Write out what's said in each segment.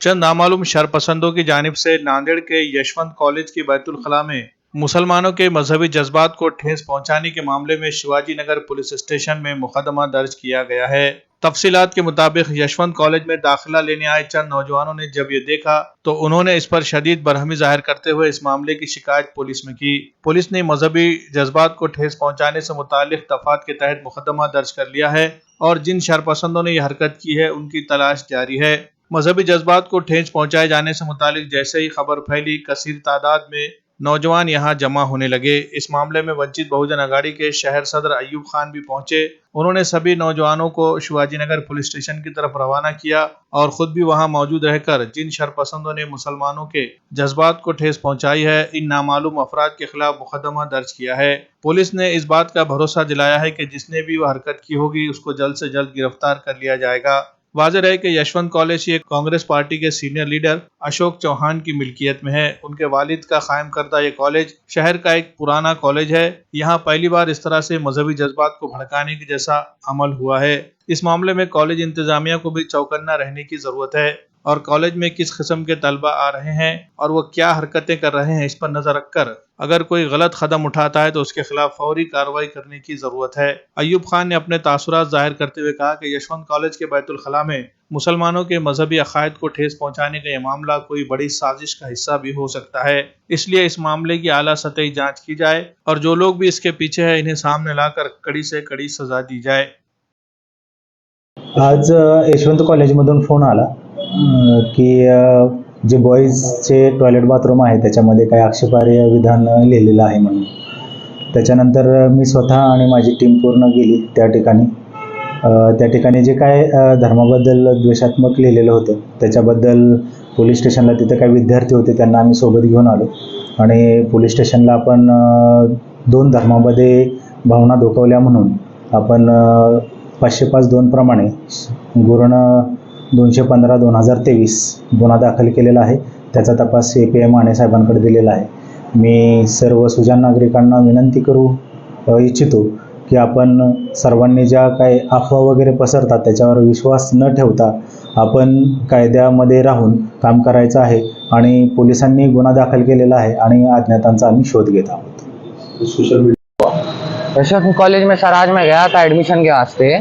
चंद नामालूम शरपसंदों की जानिब से नांदेड़ के यशवंत कॉलेज की बैतुल खला में मुसलमानों के मजहबी जज्बात को ठेस पहुंचाने के मामले में शिवाजी नगर पुलिस स्टेशन में मुकदमा दर्ज किया गया है। तफसीलात के मुताबिक यशवंत कॉलेज में दाखिला लेने आए चंद नौजवानों ने जब ये देखा तो उन्होंने इस पर शदीद बरहमी जाहिर करते हुए इस मामले की शिकायत पुलिस में की। पुलिस ने मजहबी जज्बात को ठेस पहुंचाने से मुतालिक दफात के तहत मुकदमा दर्ज कर लिया है और जिन शरपसंदों ने यह हरकत की है उनकी तलाश जारी है। मजहबी जज्बात को ठेस पहुंचाए जाने से मुतालिक जैसे ही खबर फैली, कसीर तादाद में नौजवान यहां जमा होने लगे। इस मामले में वंचित बहुजन अघाड़ी के शहर सदर अयूब खान भी पहुंचे। उन्होंने सभी नौजवानों को शिवाजी नगर पुलिस स्टेशन की तरफ रवाना किया और खुद भी वहां मौजूद रहकर जिन शरपसंदों ने मुसलमानों के जज्बात को ठेस पहुंचाई है, इन नामालूम अफराद के खिलाफ मुकदमा दर्ज किया है। पुलिस ने इस बात का भरोसा दिलाया है कि जिसने भी वह हरकत की होगी उसको जल्द से जल्द गिरफ्तार कर लिया जाएगा। वाज़ेह रहे कि यशवंत कॉलेज ये कांग्रेस पार्टी के सीनियर लीडर अशोक चौहान की मिल्कियत में है। उनके वालिद का कायम करदा ये कॉलेज शहर का एक पुराना कॉलेज है। यहाँ पहली बार इस तरह से मजहबी जज्बात को भड़काने की जैसा अमल हुआ है। इस मामले में कॉलेज इंतजामिया को भी चौकन्ना रहने की जरूरत है और कॉलेज में किस किस्म के तलबा आ रहे हैं और वो क्या हरकतें कर रहे हैं, इस पर नजर रखकर अगर कोई गलत कदम उठाता है तो उसके खिलाफ फौरी कार्रवाई करने की जरूरत है। अयूब खान ने अपने तासुरात जाहिर करते हुए कहा कि यशवंत कॉलेज के बैतुल खला में मुसलमानों के मजहबी अकायद को ठेस पहुंचाने का यह मामला कोई बड़ी साजिश का हिस्सा भी हो सकता है। इसलिए इस मामले की आला सतही जांच की जाए और जो लोग भी इसके पीछे है इन्हें सामने लाकर कड़ी से कड़ी सजा दी जाए। आज यशवंत कॉलेजमधून फोन आला की जे बॉईजचे टॉयलेट बाथरूम आहे त्याच्यामध्ये काही आक्षेपार्ह विधान लिहिलेलं आहे म्हणून। त्याच्यानंतर मी स्वतः आणि माझी टीम पूर्ण गेली त्या ठिकाणी जे काय धर्माबद्दल द्वेषात्मक लिहिलेलं होतं त्याच्याबद्दल पोलीस स्टेशनला तिथे काही विद्यार्थी होते त्यांना आम्ही सोबत घेऊन आलो आणि पोलीस स्टेशनला आपण दोन धर्मामध्ये भावना दुखावल्या म्हणून आपण 505(2) प्रमाणे गुरण 215/2023 गुन्हा दाखल केलेला आहे। त्याचा तपास API माने साहेबांकडे दिलेला आहे। मी सर्व सुजाण नागरिकांना विनंती करू इच्छितो की आपण सर्वांनी ज्या काही अफवा वगैरे पसरतात त्याच्यावर विश्वास न ठेवता आपण कायद्यामध्ये राहून काम करायचं आहे आणि पोलिसांनी गुन्हा दाखल केलेला आहे आणि अज्ञातांचा आम्ही शोध घेत आहोत। सोशल मीडिया यशवंत कॉलेज में सर आज मैं गया था एडमिशन के वास्ते,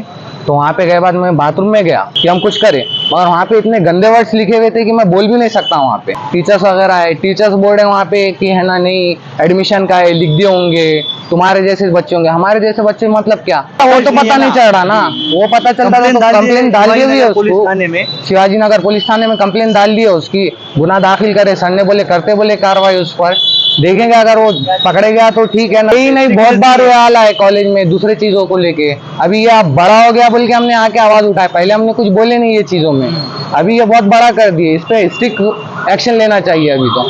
तो वहाँ पे गए बाद मैं बाथरूम में गया कि हम कुछ करें, मगर वहाँ पे इतने गंदे वर्ड्स लिखे हुए थे कि मैं बोल भी नहीं सकता। वहाँ पे टीचर्स वगैरह है, टीचर्स बोर्ड है वहाँ पे कि है ना नहीं एडमिशन का है, लिख दिए होंगे तुम्हारे जैसे बच्चे होंगे। हमारे जैसे बच्चे मतलब क्या, वो तो पता नहीं चल रहा ना। वो पता चलता था तो कंप्लेन डाल दी हुई है उसको, शिवाजी नगर पुलिस थाने में कंप्लेन डाल दी है उसकी, गुना दाखिल करे। सर ने बोले करते बोले कार्रवाई उस पर, देखेंगे अगर वो पकड़े गया तो ठीक है ना। नहीं बहुत बार ये हाल है कॉलेज में दूसरे चीजों को लेके। अभी ये आप बड़ा हो गया बोल के हमने आके आवाज उठाया, पहले हमने कुछ बोले नहीं ये चीजों में, अभी ये बहुत बड़ा कर दिए। इस पे स्ट्रिक्ट एक्शन लेना चाहिए अभी तो।